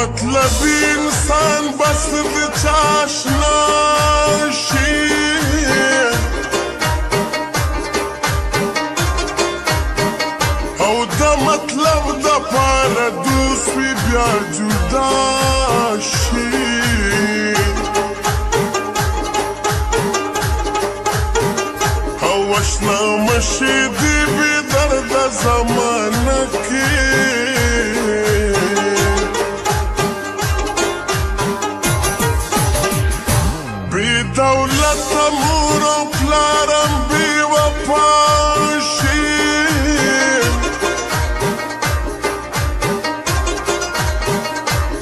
مطلبي انسان بس د چاشنا شي او د مطلب د پاره دوست وي بیا جدا شي او اشنا مشي دی بی درد زمانه کې دولت مور و پلارم بی وفا شي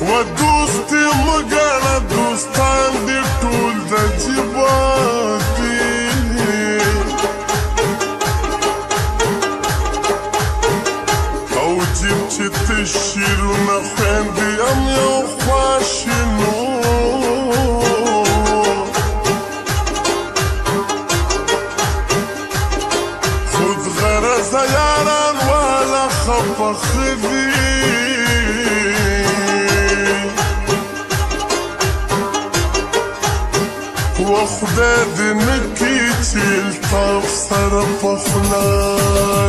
و دوستی مگانا دوستان دی ټول د جیبا دی او جیب چې تشیرونه خویندې هم یو خواشینو زیاران والا خفخ دی و خدای دی نکی چیل تاف سر پخلاشی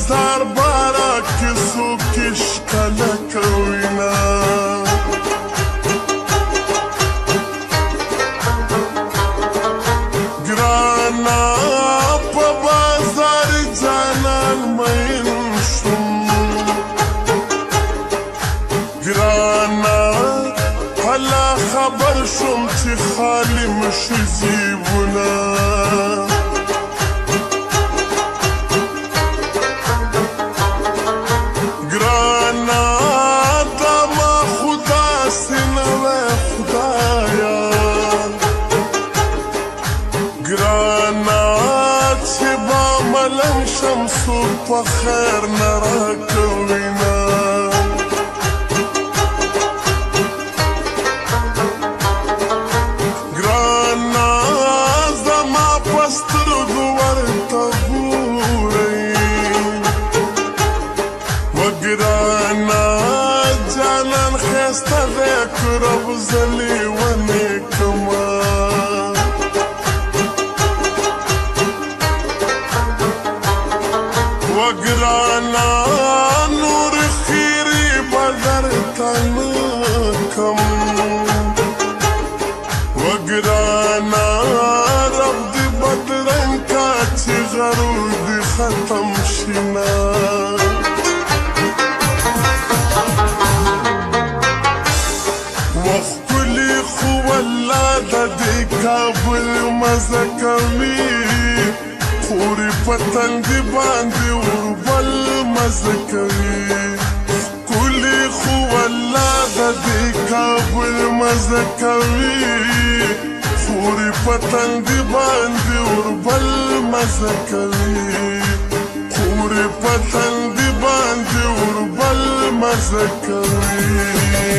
زار بارا کسو کشکل کوینا گرانا پا بازار جانان مین شم گرانا حالا خبر شم چی خالی مشی زیبونا شمسو په خیر نه راکوینا ګرانا زما په سترګو ورته ګورئ و ګرانا جانان ښایسته دی که رب زه لیونې کړمه وگرانا نور خیری بدر تنکم وگرانا رب دی بدرن کا چی غرور دی ختم شنا وخکلی خو والله دا دی کابل مزکوی خوری پتن دی باندې وربل مزه کوي ښکلي خو والله د دې کابل مزه کوي خوری پتن دی باندې وربل مزه کوي خوری پتن دی باندې وربل مزه کوي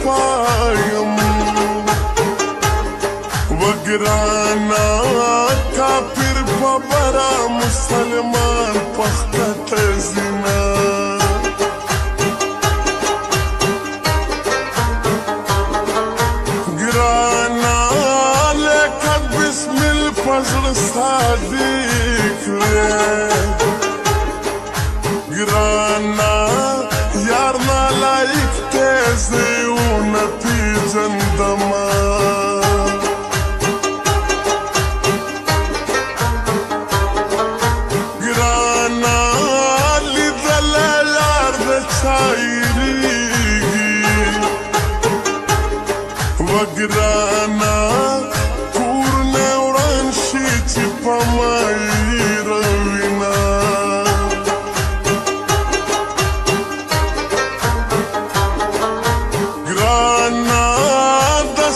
پایم وګرانا کافر بابرا مسلمان پخت زنا ګرانا لیکن بسم الفضل صادق ګرانا یار نالایق تیزیونه پیژندما ګرانا لیدلی یار د چایریږي وګرانا کورونه وران شي چې په مایي روینه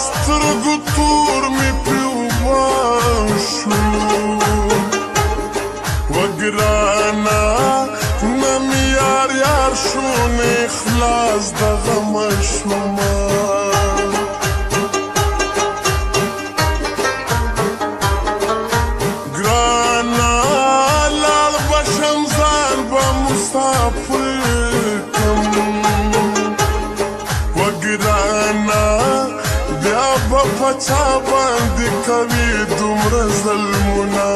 سترګو تور مې پرې وباشو وګرانا نه مې یار یار شو نه خلاص د غمه شومه ګرانا لاړ به شم ځان به مسافر کړم وګرانا بیا به په چا باندې کوي دومره ظلمونه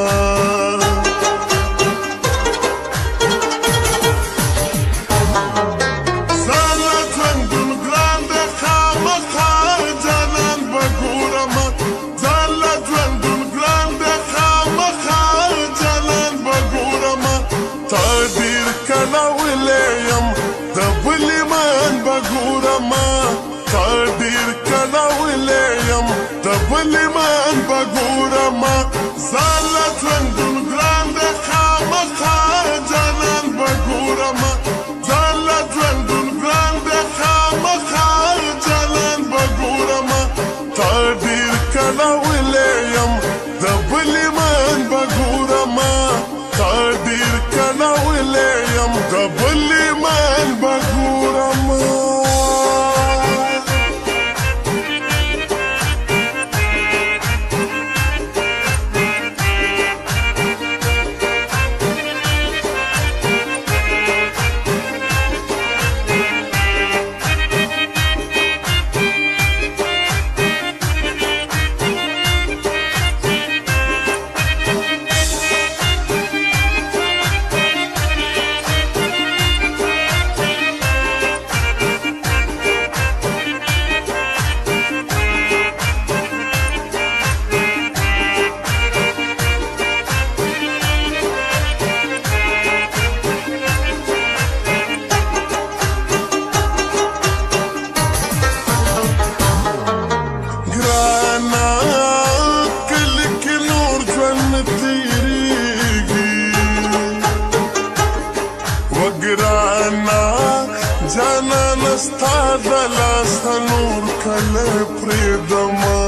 ځان له ژوندون ګران دی خامخا جانان به ګورمه ځان له ژوندون ګران دی خامخا جانان به ګورمه تا ډېر کله ویلی یم د بل ایمان به ګورمه تا ډېر کله ویلی یم د بل ایمان به ګورمه ځان له ژوندون ګران دی خامخا جانان به ګورمه ځان له ژوندون ګران دی خامخا جانان به ګورمه تا ډېر کله ویلی یم د بل ایمان به ګورمه تا ډېر کله ویلی یم د بل ایمان به ګورمه وګرانا جانان ستا د لاسه نور کله پرېږدمه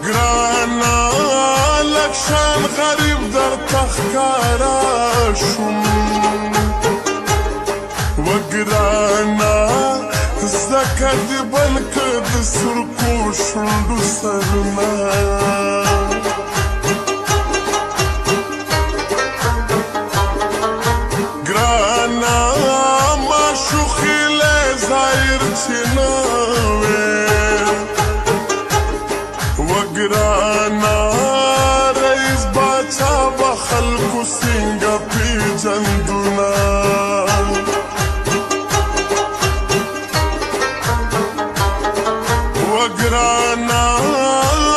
ګرانا لږ شان غریب درته ښکاره شوم وګرانا ځکه دې بل که د سرکو شونډو سرونه ګرانا معشوقې له ظاهر چې نه وې وګرانا رئیس باچا به خلکو څنګه پیژندونه وګرانا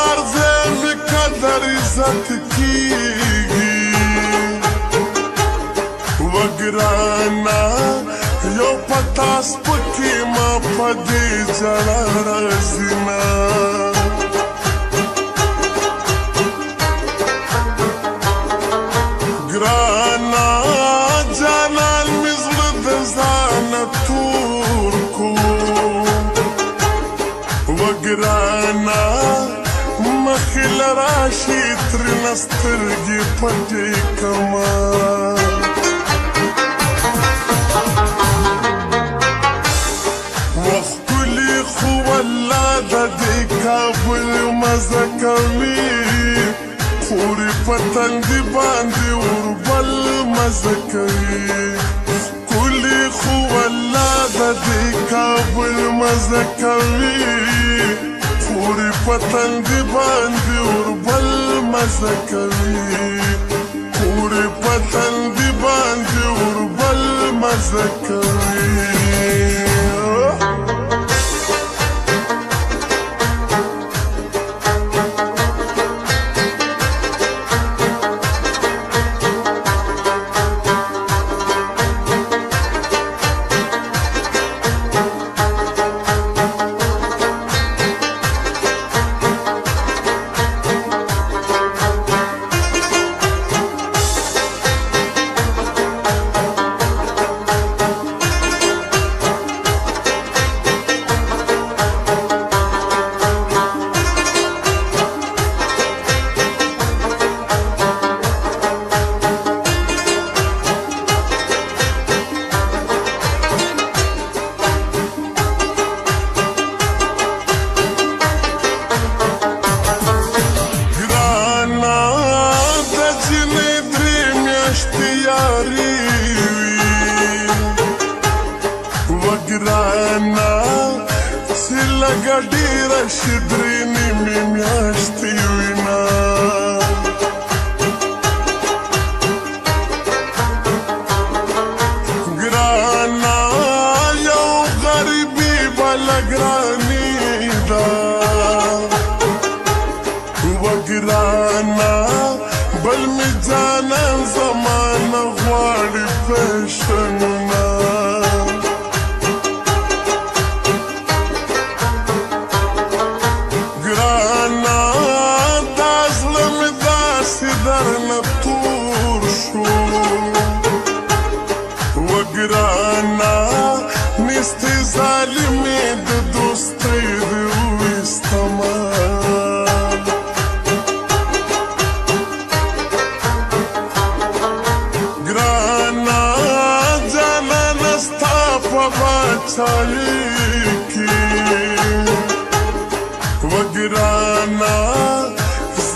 عرضې مې قدر عزت کېږي وګرانا یو پتا سپکې ما په دې ژړا راځي نه ګرانا جانان مې زړه د ځانه تور کو وګرانا مخې له راشي ترېنه سترګې پټې کړمه کابل مزه کوي خوري پتن دی باندې وربل مزه کوي کلی خو الله د دې کابل مزه کوي خوري پتن دی باندې وربل مزه کوي خوري پتن دی باندې وربل مزه کوي وګرانا چې لږه ډېره شي درې نیمې میاشتې وینا ګرانا یو غریبي بله ګراني ده وګرانا بل مې جانان زمانه غواړي فیشنونه درنه تور شو وګرانا نستې ظالمې د دوستۍ دې وویستمه ګرانا جانانه ستا په باچایۍ کې وګرانا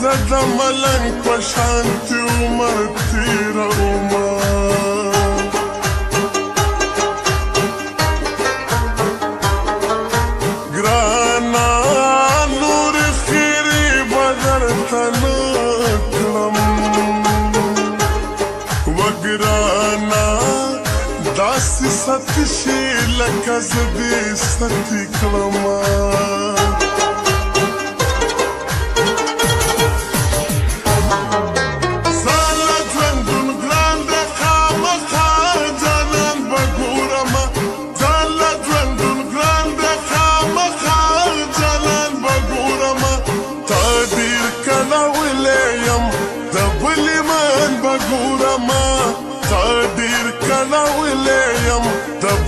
زه د ملنګ په شانتې عمر تېرومه ګرانا نورې خیرې به درته نه کړم وګرانا داسې ستې شي لکه زه دې ستې کړمه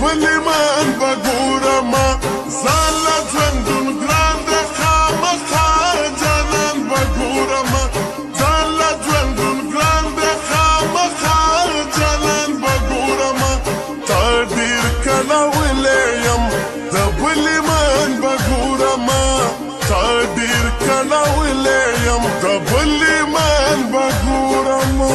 بلمان بګورما ځان له ژوندون ګران دی خامخا جانان بګورما ځان له ژوندون ګران دی خامخا جانان بګورما تا ډېر کله ویلی یم د بلمان بګورما تا ډېر کله ویلی یم د بلمان بګورما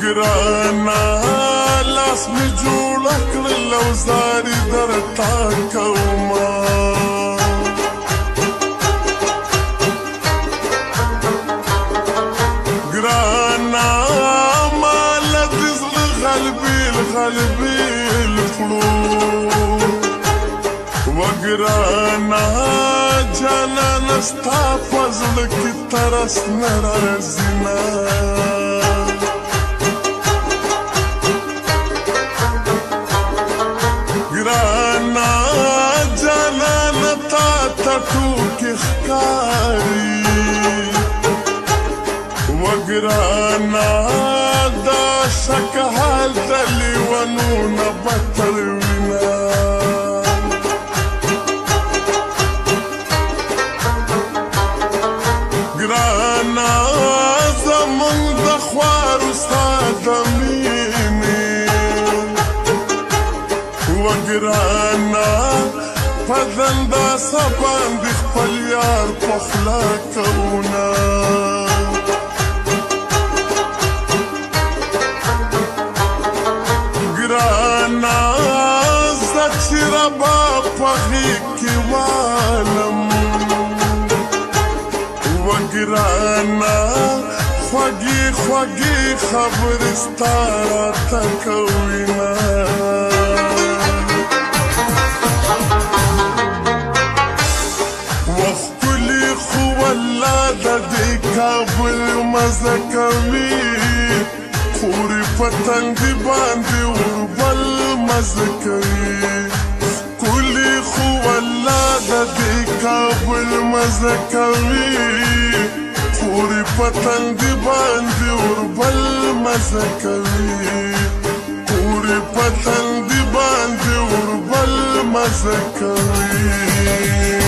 ګرانا لاس مې جوړه کړل او زاري درته کومه غلبیل کړو وګرانه جانانه ستا په زړه کې ترس نه راځي نه ګرانه جانانه تا ته ټوکې ښکاري وګرانه دا شک حال د لیونونه بدتر وینه ګرانه زمونږ د خوارو ستا د مینې وګرانه په دنداسه باندې خپل یار په خوله کوونه ګرانه زه چې ربا په غېږ کې والم وګرانه خوږې خوږې خبرې ستا راته کوینه وښکلي خو والله د دې کابل مزه کوي خورې په تندي باندې اوربل مزه کوي ښکلي خو والله د دې کابل مزه کوي خورې په تندي باندې اوربل مزه کوي خورې په تندي باندې اوربل مزه کوي